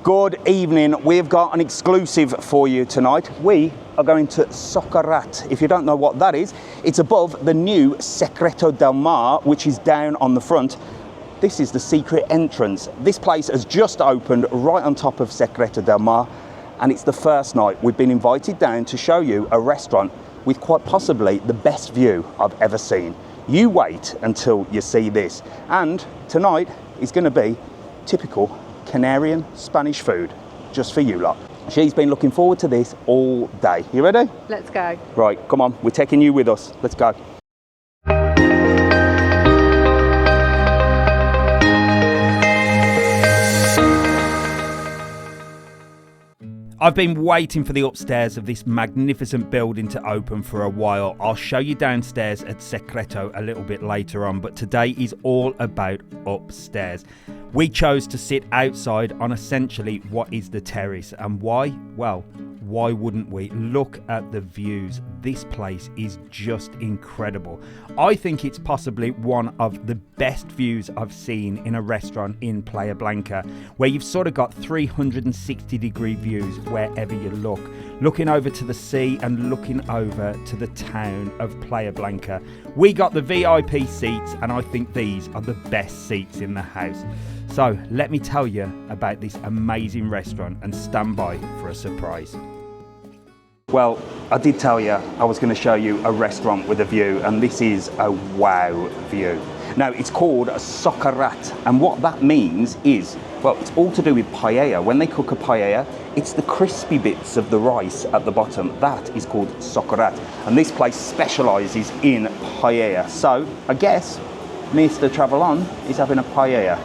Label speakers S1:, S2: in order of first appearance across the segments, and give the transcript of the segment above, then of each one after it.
S1: Good evening. We've got an exclusive for you tonight. We are going to Socarat. If you don't know what that is, it's above the new Secreto De Mar, which is down on the front. This is the secret entrance. This place has just opened right on top of Secreto De Mar, and it's the first night we've been invited down to show you a restaurant with quite possibly the best view I've ever seen. You wait until you see this. And tonight is going to be typical Canarian Spanish food, just for you lot. She's been looking forward to this all day. You ready?
S2: Let's go.
S1: Right, come on, we're taking you with us. Let's go. I've been waiting for the upstairs of this magnificent building to open for a while. I'll show you downstairs at Secreto a little bit later on, but today is all about upstairs. We chose to sit outside on essentially what is the terrace. And why? Well, why wouldn't we? Look at the views. This place is just incredible. I think it's possibly one of the best views I've seen in a restaurant in Playa Blanca, where you've sort of got 360-degree views wherever you look. Looking over to the sea and looking over to the town of Playa Blanca. We got the VIP seats, and I think these are the best seats in the house. So let me tell you about this amazing restaurant and stand by for a surprise. Well, I did tell you I was going to show you a restaurant with a view, and this is a wow view. Now, it's called Socarat, and what that means is, well, it's all to do with paella. When they cook a paella, it's the crispy bits of the rice at the bottom. That is called Socarat, and this place specialises in paella. So, I guess Mr TravelON is having a paella.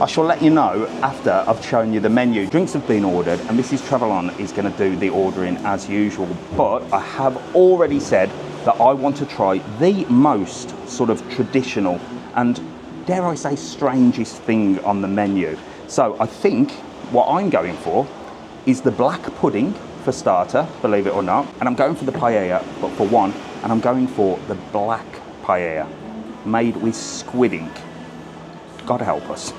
S1: I shall let you know after I've shown you the menu. Drinks have been ordered, and Mrs TravelON is going to do the ordering as usual. But I have already said that I want to try the most sort of traditional and, dare I say, strangest thing on the menu. So I think what I'm going for is the black pudding for starter, believe it or not. And I'm going for the paella, but for one, and I'm going for the black paella, made with squid ink. God help us.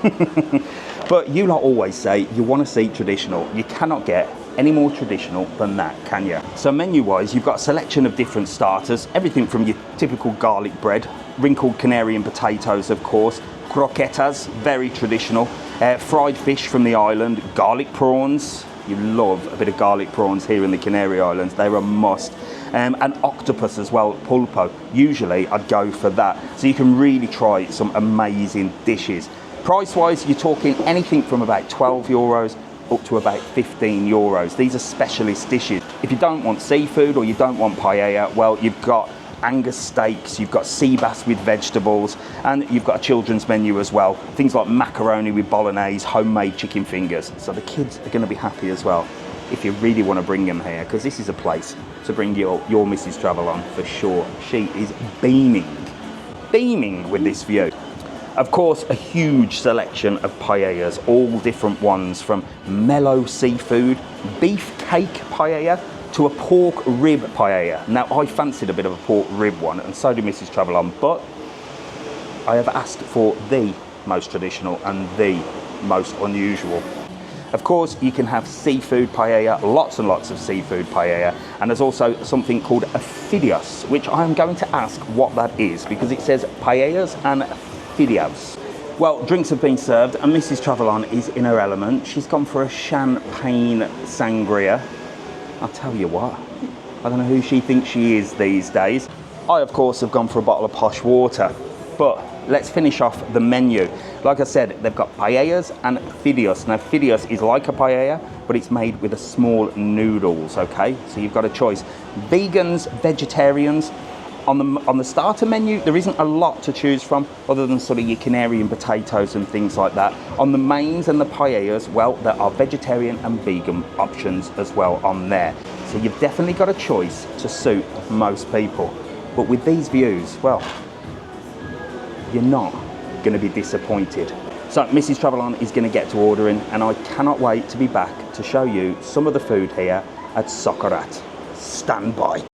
S1: But you lot always say you want to see traditional. You cannot get any more traditional than that, can you? So menu-wise, you've got a selection of different starters, everything from your typical garlic bread, wrinkled Canarian potatoes, of course, croquetas, very traditional, fried fish from the island, garlic prawns. You love a bit of garlic prawns here in the Canary Islands. They're a must. And octopus as well, pulpo. Usually I'd go for that. So you can really try some amazing dishes. Price-wise, you're talking anything from about 12 euros up to about 15 euros. These are specialist dishes. If you don't want seafood or you don't want paella, well, you've got Angus steaks, you've got sea bass with vegetables, and you've got a children's menu as well. Things like macaroni with bolognese, homemade chicken fingers. So the kids are going to be happy as well if you really want to bring them here, because this is a place to bring your Mrs TravelON for sure. She is beaming with this view. Of course, a huge selection of paellas, all different ones, from mellow seafood, beef cake paella, to a pork rib paella. Now, I fancied a bit of a pork rib one, and so did Mrs TravelON, but I have asked for the most traditional and the most unusual. Of course, you can have seafood paella, lots and lots of seafood paella, and there's also something called a fideos, which I'm going to ask what that is, because it says paellas and fideos. Well, drinks have been served, and Mrs TravelON is in her element. She's gone for a champagne sangria. I'll tell you what, I don't know who she thinks she is these days. I, of course, have gone for a bottle of posh water. But let's finish off the menu. Like I said, they've got paellas and fideos. Now, fideos is like a paella, but it's made with a small noodles, okay? So you've got a choice. Vegans, vegetarians. On the starter menu, there isn't a lot to choose from other than sort of your Canarian potatoes and things like that. On the mains and the paellas, well, there are vegetarian and vegan options as well on there. So you've definitely got a choice to suit most people. But with these views, well, you're not going to be disappointed. So Mrs TravelON is going to get to ordering, and I cannot wait to be back to show you some of the food here at Socorat. Stand by.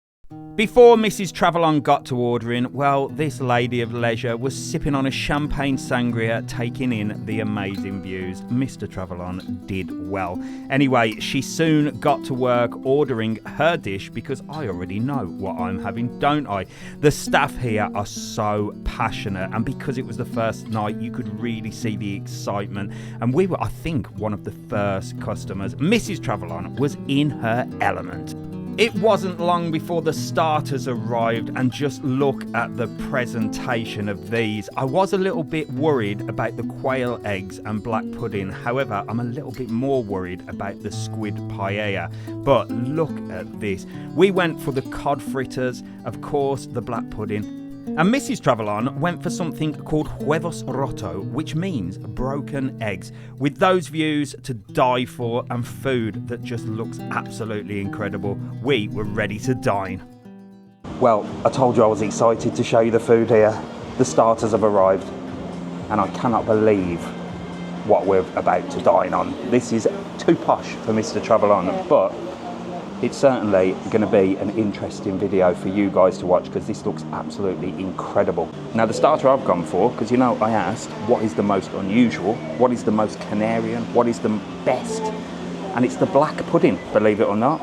S1: Before Mrs TravelON got to ordering, well, this lady of leisure was sipping on a champagne sangria, taking in the amazing views. Mr TravelON did well. Anyway, she soon got to work ordering her dish because I already know what I'm having, don't I? The staff here are so passionate, and because it was the first night, you could really see the excitement. And we were, I think, one of the first customers. Mrs TravelON was in her element. It wasn't long before the starters arrived, and just look at the presentation of these. I was a little bit worried about the quail eggs and black pudding. However, I'm a little bit more worried about the squid paella. But look at this. We went for the cod fritters, of course, the black pudding. And Mrs TravelON went for something called huevos roto, which means broken eggs, with those views to die for and food that just looks absolutely incredible. We were ready to dine. Well, I told you I was excited to show you the food here. The starters have arrived, and I cannot believe what we're about to dine on. This is too posh for Mr TravelON, but it's certainly going to be an interesting video for you guys to watch because this looks absolutely incredible. Now, the starter I've gone for, because you know I asked what is the most unusual, what is the most Canarian, what is the best, and it's the black pudding, believe it or not.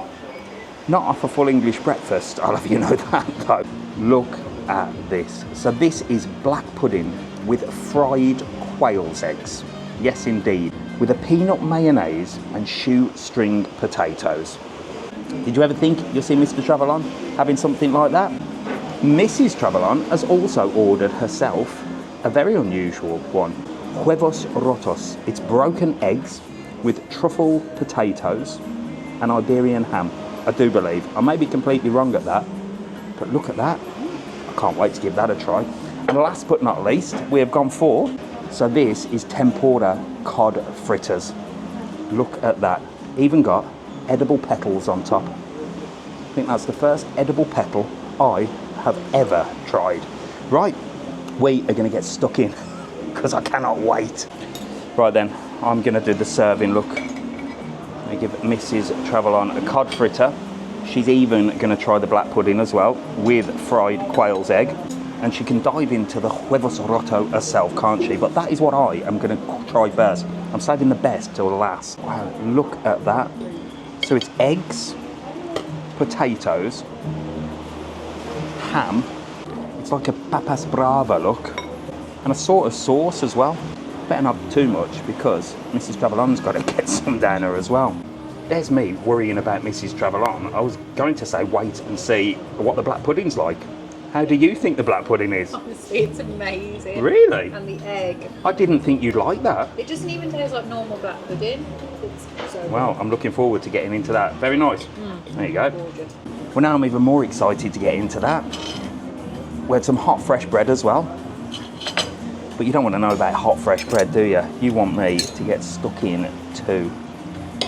S1: Not off a full English breakfast, I'll have you know that though. Look at this. So this is black pudding with fried quail's eggs. Yes indeed, with a peanut mayonnaise and shoestring potatoes. Did you ever think you'll see Mr TravelON having something like that? Mrs TravelON has also ordered herself a very unusual one. Huevos rotos. It's broken eggs with truffle potatoes and Iberian ham. I do believe. I may be completely wrong at that, but look at that. I can't wait to give that a try. And last but not least, we have gone for, so this is tempura cod fritters. Look at that. Even got edible petals on top. I think that's the first edible petal I have ever tried. Right, we are going to get stuck in because I cannot wait. Right then, I'm going to do the serving look. I give Mrs TravelON a cod fritter. She's even going to try the black pudding as well with fried quail's egg, and she can dive into the huevos roto herself, can't she? But that is what I am going to try first. I'm saving the best till last. Wow, look at that. So it's eggs, potatoes, ham, it's like a papas brava look, and a sort of sauce as well. Better not too much because Mrs TravelON's got to get some down her as well. There's me worrying about Mrs TravelON. I was going to say wait and see what the black pudding's like. How do you think the black pudding is?
S2: Honestly, it's amazing.
S1: Really?
S2: And the egg.
S1: I didn't think you'd like that.
S2: It doesn't even taste like normal black pudding. It's so
S1: Well, I'm looking forward to getting into that. Very nice. There you go.
S2: gorgeous.
S1: Well, now I'm even more excited to get into that. We had some hot fresh bread as well. But you don't want to know about hot fresh bread, do you? You want me to get stuck in to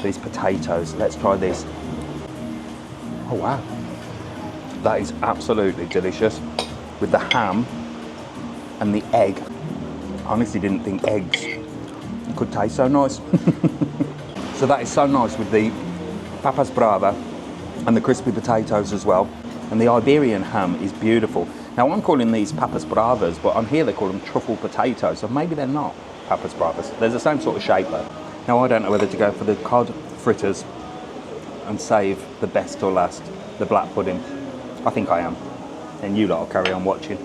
S1: these potatoes. Let's try this. Oh wow. That is absolutely delicious. With the ham and the egg. I honestly didn't think eggs could taste so nice. So that is so nice with the papas brava and the crispy potatoes as well. And the Iberian ham is beautiful. Now I'm calling these papas bravas, but on here they call them truffle potatoes, so maybe they're not papas bravas. They're the same sort of shape though. Now I don't know whether to go for the cod fritters and save the best till last, the black pudding. I think I am. And you lot will carry on watching.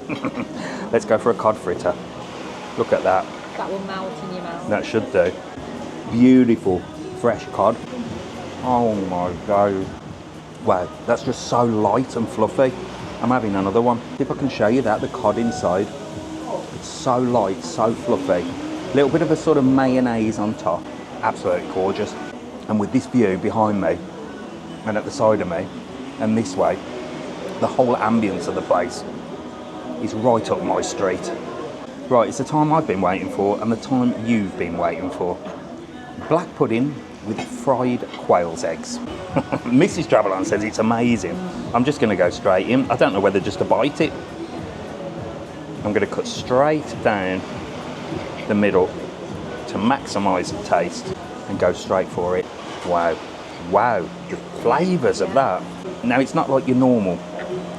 S1: Let's go for a cod fritter. Look at that.
S2: That will melt in your mouth.
S1: That should do. Beautiful fresh cod. Oh my God. Wow, that's just so light and fluffy. I'm having another one. If I can show you that, the cod inside. It's so light, so fluffy. A little bit of a sort of mayonnaise on top. Absolutely gorgeous. And with this view behind me, and at the side of me, and this way, the whole ambience of the place is right up my street. Right, it's the time I've been waiting for and the time you've been waiting for. Black pudding with fried quail's eggs. Mrs TravelON says it's amazing. I'm just going to go straight in. I don't know whether just to bite it. I'm going to cut straight down the middle to maximise the taste and go straight for it. Wow, wow, the flavours of that. Now it's not like your normal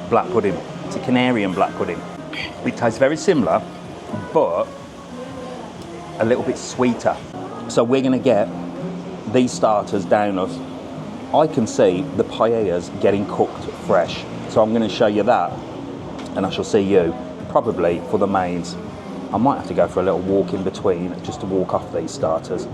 S1: black pudding. It's a Canarian black pudding. It tastes very similar, but a little bit sweeter. So we're gonna get these starters down us. I can see the paellas getting cooked fresh. So I'm gonna show you that, and I shall see you probably for the mains. I might have to go for a little walk in between just to walk off these starters.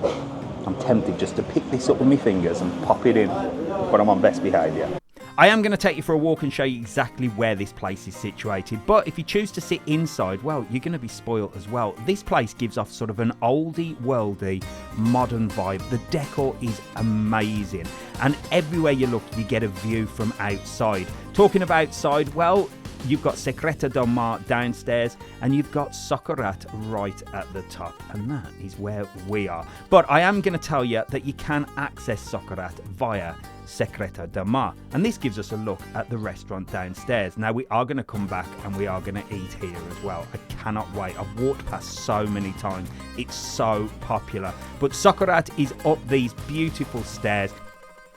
S1: I'm tempted just to pick this up with my fingers and pop it in, but I'm on best behaviour. I am going to take you for a walk and show you exactly where this place is situated, but if you choose to sit inside, well, you're going to be spoilt as well. This place gives off sort of an oldie, worldy, modern vibe. The decor is amazing, and everywhere you look, you get a view from outside. Talking of outside, well, you've got Secreto De Mar downstairs, and you've got Socorat right at the top, and that is where we are. But I am going to tell you that you can access Socorat via Secreto De Mar, and this gives us a look at the restaurant downstairs. Now we are going to come back and we are going to eat here as well. I cannot wait. I've walked past so many times. It's so popular. But Socorat is up these beautiful stairs,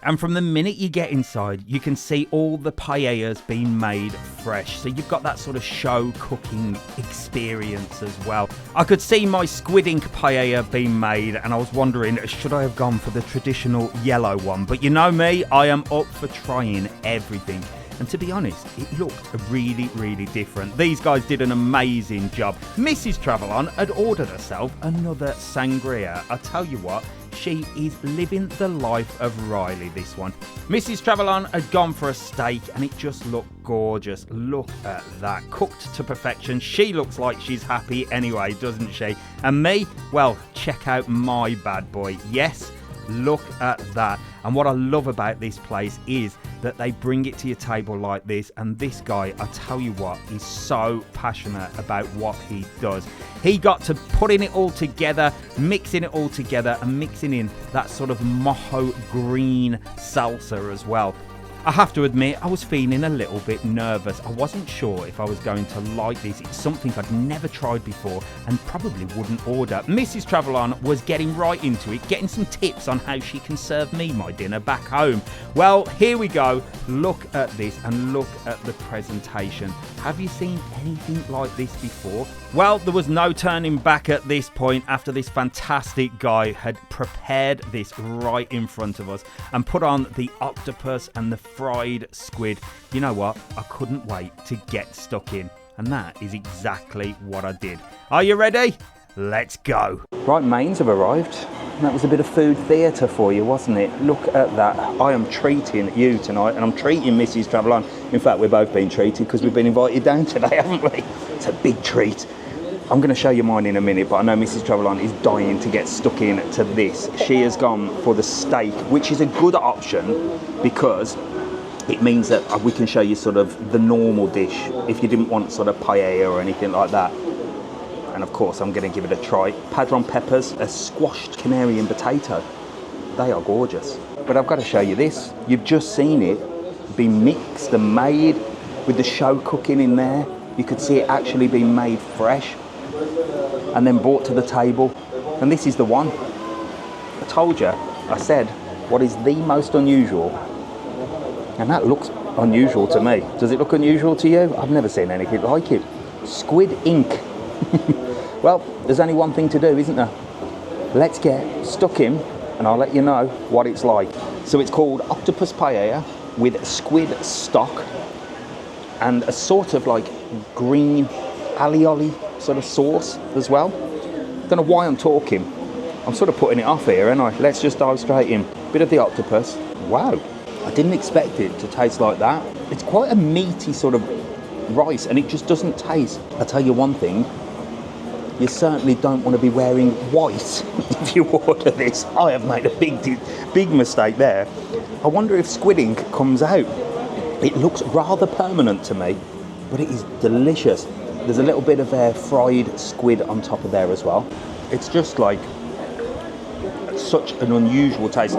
S1: and from the minute you get inside, you can see all the paellas being made fresh. So you've got that sort of show cooking experience as well. I could see my Squid Ink Paella being made, and I was wondering, should I have gone for the traditional yellow one? But you know me, I am up for trying everything. And to be honest, it looked really, really different. These guys did an amazing job. Mrs TravelON had ordered herself another sangria. I tell you what, she is living the life of Riley, this one. Mrs TravelON had gone for a steak, and it just looked gorgeous. Look at that, cooked to perfection. She looks like she's happy anyway, doesn't she? And me, well, check out my bad boy. Yes, look at that. And what I love about this place is that they bring it to your table like this, and this guy, I tell you what, is so passionate about what he does. He got to putting it all together, mixing it all together, and mixing in that sort of mojo green salsa as well. I have to admit, I was feeling a little bit nervous. I wasn't sure if I was going to like this. It's something I'd never tried before and probably wouldn't order. Mrs TravelON was getting right into it, getting some tips on how she can serve me my dinner back home. Well, here we go. Look at this and look at the presentation. Have you seen anything like this before? Well, there was no turning back at this point after this fantastic guy had prepared this right in front of us and put on the octopus and the fried squid. You know what? I couldn't wait to get stuck in, and that is exactly what I did. Are you ready? Let's go. Right, mains have arrived. That was a bit of food theatre for you, wasn't it? Look at that. I am treating you tonight, and I'm treating Mrs TravelON. In fact, we're both being treated because we've been invited down today, haven't we? It's a big treat. I'm going to show you mine in a minute, but I know Mrs TravelON is dying to get stuck in to this. She has gone for the steak, which is a good option because it means that we can show you sort of the normal dish if you didn't want sort of paella or anything like that. And of course, I'm going to give it a try. Padron peppers, a squashed Canarian potato. They are gorgeous. But I've got to show you this. You've just seen it be mixed and made with the show cooking in there. You could see it actually being made fresh and then brought to the table. And this is the one. I told you, I said, what is the most unusual? And that looks unusual to me. Does it look unusual to you? I've never seen anything like it. Squid ink. Well, there's only one thing to do, isn't there? Let's get stuck in and I'll let you know what it's like. So it's called octopus paella with squid stock and a sort of like green alioli sort of sauce as well. Don't know why I'm talking. I'm sort of putting it off here, aren't I? Let's just dive straight in. Bit of the octopus. Wow. I didn't expect it to taste like that. It's quite a meaty sort of rice and it just doesn't taste. I'll tell you one thing. You certainly don't want to be wearing white if you order this. I have made a big mistake there. I wonder if squid ink comes out. It looks rather permanent to me, but it is delicious. There's a little bit of fried squid on top of there as well. It's just like such an unusual taste.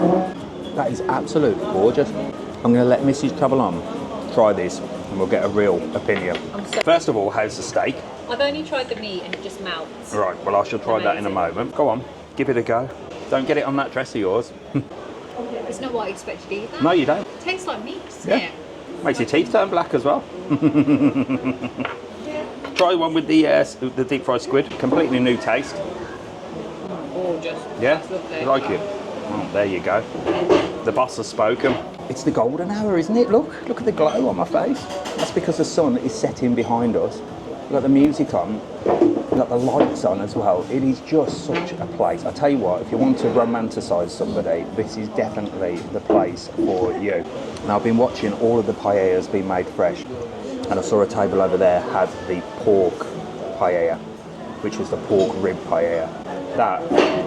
S1: That is absolutely gorgeous. I'm going to let Mrs TravelON try this and we'll get a real opinion. First of all, how's the steak?
S2: I've only tried the meat and it just melts.
S1: Right, well I shall try that in a moment. Go on, give it a go. Don't get it on that dress of yours.
S2: It's not what I expected either.
S1: No, you don't.
S2: It tastes like meat, doesn't
S1: Yeah.
S2: it?
S1: Makes your teeth turn black as well. Try one with the deep fried squid. Completely new taste.
S2: Gorgeous.
S1: Yeah? You like it? Oh, there you go. The boss has spoken. It's the golden hour, isn't it? Look at the glow on my face. That's because the sun is setting behind us. We've got the music on, we've got the lights on as well. It is just such a place. I tell you what, if you want to romanticise somebody, this is definitely the place for you. Now, I've been watching all of the paellas being made fresh, and I saw a table over there had the pork paella, which was the pork rib paella. That,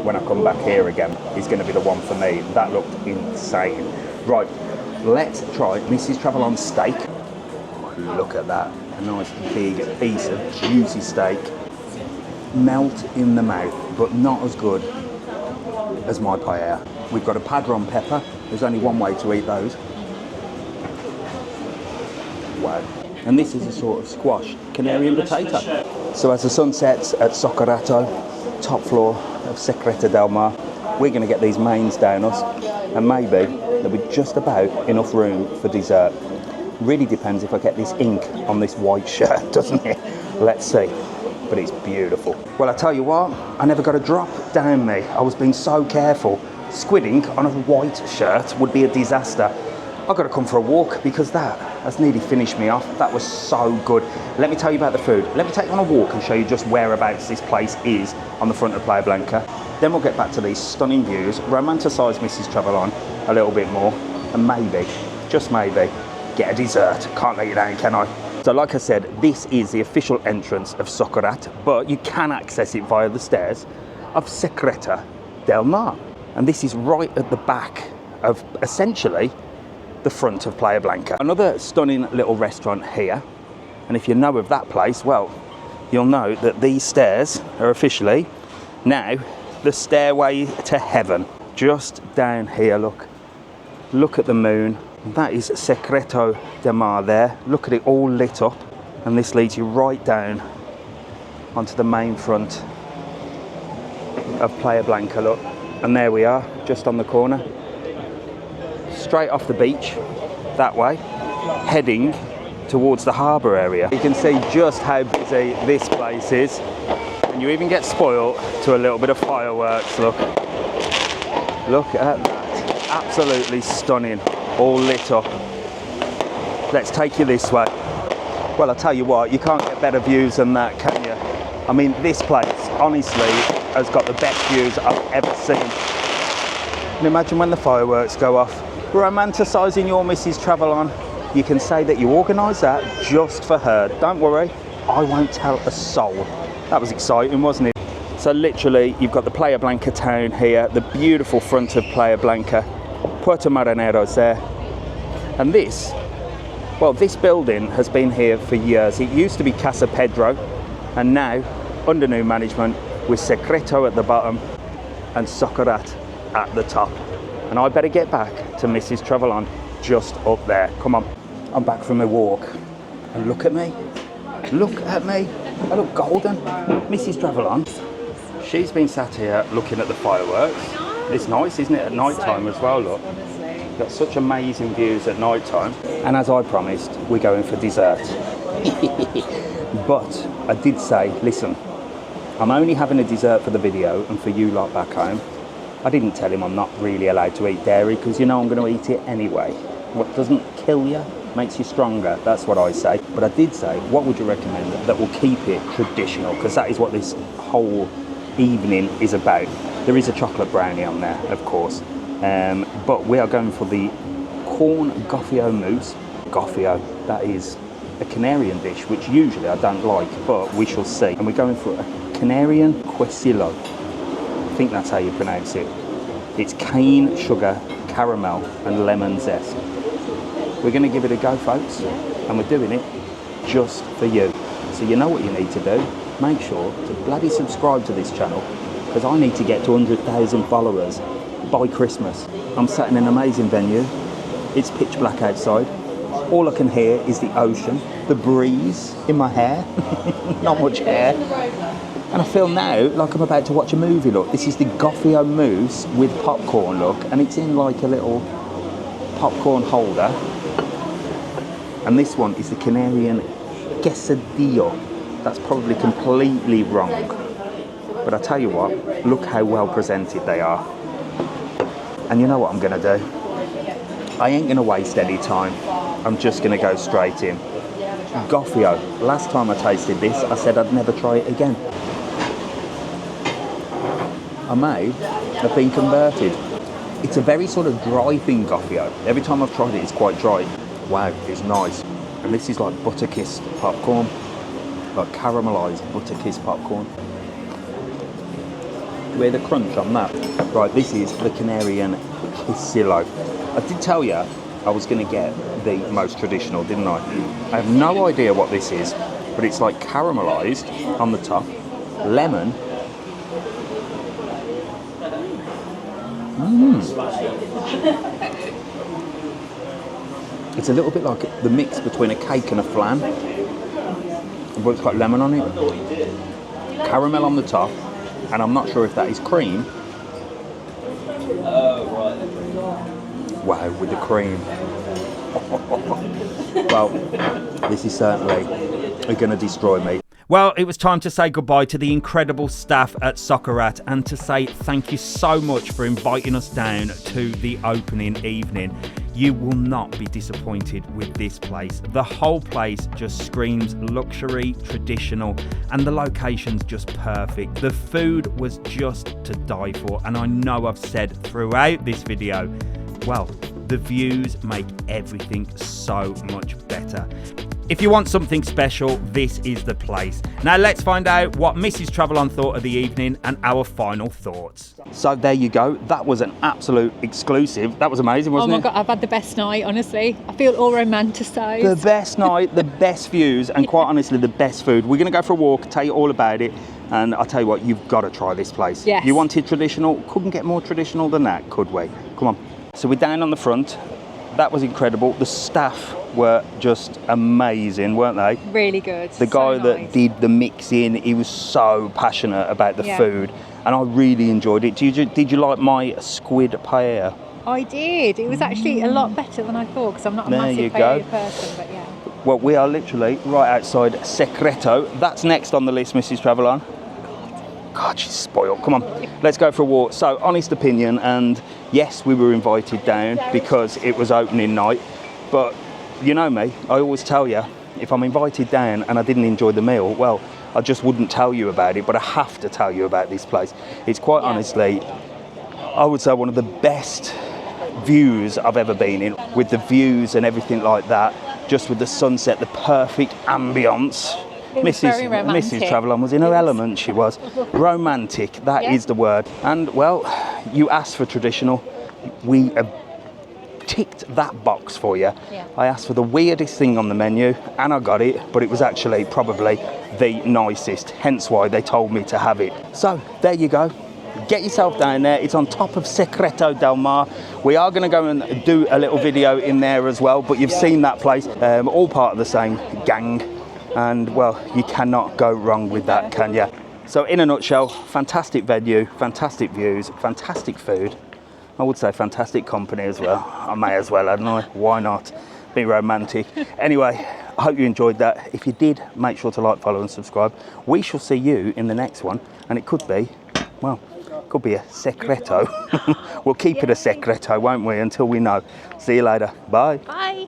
S1: when I come back here again, is going to be the one for me. That looked insane. Right, let's try Mrs TravelON steak. Look at that. A nice big piece of juicy steak. Melt in the mouth, but not as good as my paella. We've got a padron pepper. There's only one way to eat those. Wow. And this is a sort of squashed Canarian potato. So as the sun sets at Socorat, top floor of Secreto De Mar, we're going to get these mains down us, and maybe there'll be just about enough room for dessert. Really depends if I get this ink on this white shirt, doesn't it? Let's see. But it's beautiful. Well, I tell you what, I never got a drop down me. I was being so careful. Squid ink on a white shirt would be a disaster. I've got to come for a walk because that's nearly finished me off. That was so good. Let me tell you about the food. Let me take you on a walk and show you just whereabouts this place is on the front of Playa Blanca. Then we'll get back to these stunning views, romanticise Mrs TravelON a little bit more, and maybe, just maybe, get a dessert. Can't let you down, can I? So like I said, this is the official entrance of Socarat, but you can access it via the stairs of Secreto De Mar. And this is right at the back of, essentially, the front of Playa Blanca. Another stunning little restaurant here. And if you know of that place, well, you'll know that these stairs are officially now the stairway to heaven. Just down here, look at the moon. That is Secreto De Mar there. Look at it all lit up, and this leads you right down onto the main front of Playa Blanca, look. And there we are, just on the corner. Straight off the beach, that way, heading towards the harbour area. You can see just how busy this place is, and you even get spoiled to a little bit of fireworks, look. Look at that, absolutely stunning. All lit up. Let's take you this way. Well, I tell you what, you can't get better views than that, can you? I mean, this place, honestly, has got the best views I've ever seen. And imagine when the fireworks go off. Romanticising your Mrs TravelON. You can say that you organised that just for her. Don't worry, I won't tell a soul. That was exciting, wasn't it? So literally, you've got the Playa Blanca town here, the beautiful front of Playa Blanca. Puerto Marineros there, and this building has been here for years. It used to be Casa Pedro, and now under new management with Secreto at the bottom and Socarat at the top. And I better get back to Mrs TravelON just up there. Come on, I'm back from my walk, and look at me, I look golden. Mrs TravelON, she's been sat here looking at the fireworks. It's nice, isn't it, at night time as well, look. You've got such amazing views at night time. And as I promised, we're going for dessert. But I did say, listen, I'm only having a dessert for the video and for you lot back home. I didn't tell him I'm not really allowed to eat dairy because you know I'm going to eat it anyway. What doesn't kill you makes you stronger, that's what I say. But I did say, what would you recommend that will keep it traditional? Because that is what this whole evening is about. There is a chocolate brownie on there, of course, but we are going for the corn gofio mousse. Gofio, that is a Canarian dish, which usually I don't like, but we shall see. And we're going for a Canarian quail. I think that's how you pronounce it. It's cane, sugar, caramel, and lemon zest. We're going to give it a go, folks, and we're doing it just for you. So you know what you need to do. Make sure to bloody subscribe to this channel, because I need to get to 100,000 followers by Christmas. I'm sat in an amazing venue. It's pitch black outside. All I can hear is the ocean, the breeze in my hair. Not much hair. And I feel now like I'm about to watch a movie, look. This is the gofio mousse with popcorn, look. And it's in like a little popcorn holder. And this one is the Canarian quesadillo. That's probably completely wrong. But I tell you what, look how well presented they are. And you know what I'm gonna do? I ain't gonna waste any time. I'm just gonna go straight in. Goffio. Last time I tasted this, I said I'd never try it again. I may have been converted. It's a very sort of dry thing, Goffio. Every time I've tried it, it's quite dry. Wow, it's nice. And this is like butter-kissed popcorn. Like caramelised butter-kissed popcorn. Where the crunch on that. Right, this is the Canarian quesillo. I did tell you I was going to get the most traditional, didn't I? I have no idea what this is, but it's like caramelised on the top, lemon. It's a little bit like the mix between a cake and a flan. But it's got lemon on it. Caramel on the top. And I'm not sure if that is cream. Wow, with the cream. Well, this is certainly going to destroy me. Well, it was time to say goodbye to the incredible staff at Socarat and to say thank you so much for inviting us down to the opening evening. You will not be disappointed with this place. The whole place just screams luxury, traditional, and the location's just perfect. The food was just to die for, and I know I've said throughout this video, well, the views make everything so much better. If you want something special, this is the place. Now let's find out what Mrs TravelON thought of the evening and our final thoughts. So there you go. That was an absolute exclusive. That was amazing, wasn't it?
S2: Oh my God, I've had the best night, honestly. I feel all romanticised.
S1: The best night, the best views, and quite honestly, the best food. We're going to go for a walk, tell you all about it. And I'll tell you what, you've got to try this place.
S2: Yes.
S1: You wanted traditional, couldn't get more traditional than that, could we? Come on. So we're down on the front. That was incredible. The staff were just amazing, weren't they?
S2: Really good.
S1: The guy that did the mixing, he was so passionate about the food, and I really enjoyed it. Did you like my squid paella?
S2: I did. It was actually a lot better than I thought, because I'm not a massive paella person, but yeah.
S1: Well, we are literally right outside Secreto. That's next on the list, Mrs TravelON. God, she's spoiled. Come on, let's go for a walk. So, honest opinion, and yes, we were invited down because it was opening night, but you know me, I always tell you, if I'm invited down and I didn't enjoy the meal, well, I just wouldn't tell you about it, but I have to tell you about this place. It's quite honestly, I would say one of the best views I've ever been in, with the views and everything like that, just with the sunset, the perfect ambience. Mrs TravelON was in her element, she was. Romantic, that is the word. And well, you asked for traditional. We ticked that box for you.
S2: Yeah.
S1: I asked for the weirdest thing on the menu and I got it, but it was actually probably the nicest, hence why they told me to have it. So there you go. Get yourself down there. It's on top of Secreto Del Mar. We are going to go and do a little video in there as well, but you've seen that place, all part of the same gang. And well, you cannot go wrong with that, can you? So in a nutshell, fantastic venue, fantastic views, fantastic food. I would say fantastic company as well. I may as well, hadn't I? Why not? Be romantic. Anyway, I hope you enjoyed that. If you did, make sure to like, follow and subscribe. We shall see you in the next one. And it could be, well, could be a secreto. We'll keep it a secreto, won't we, until we know. See you later. Bye.
S2: Bye.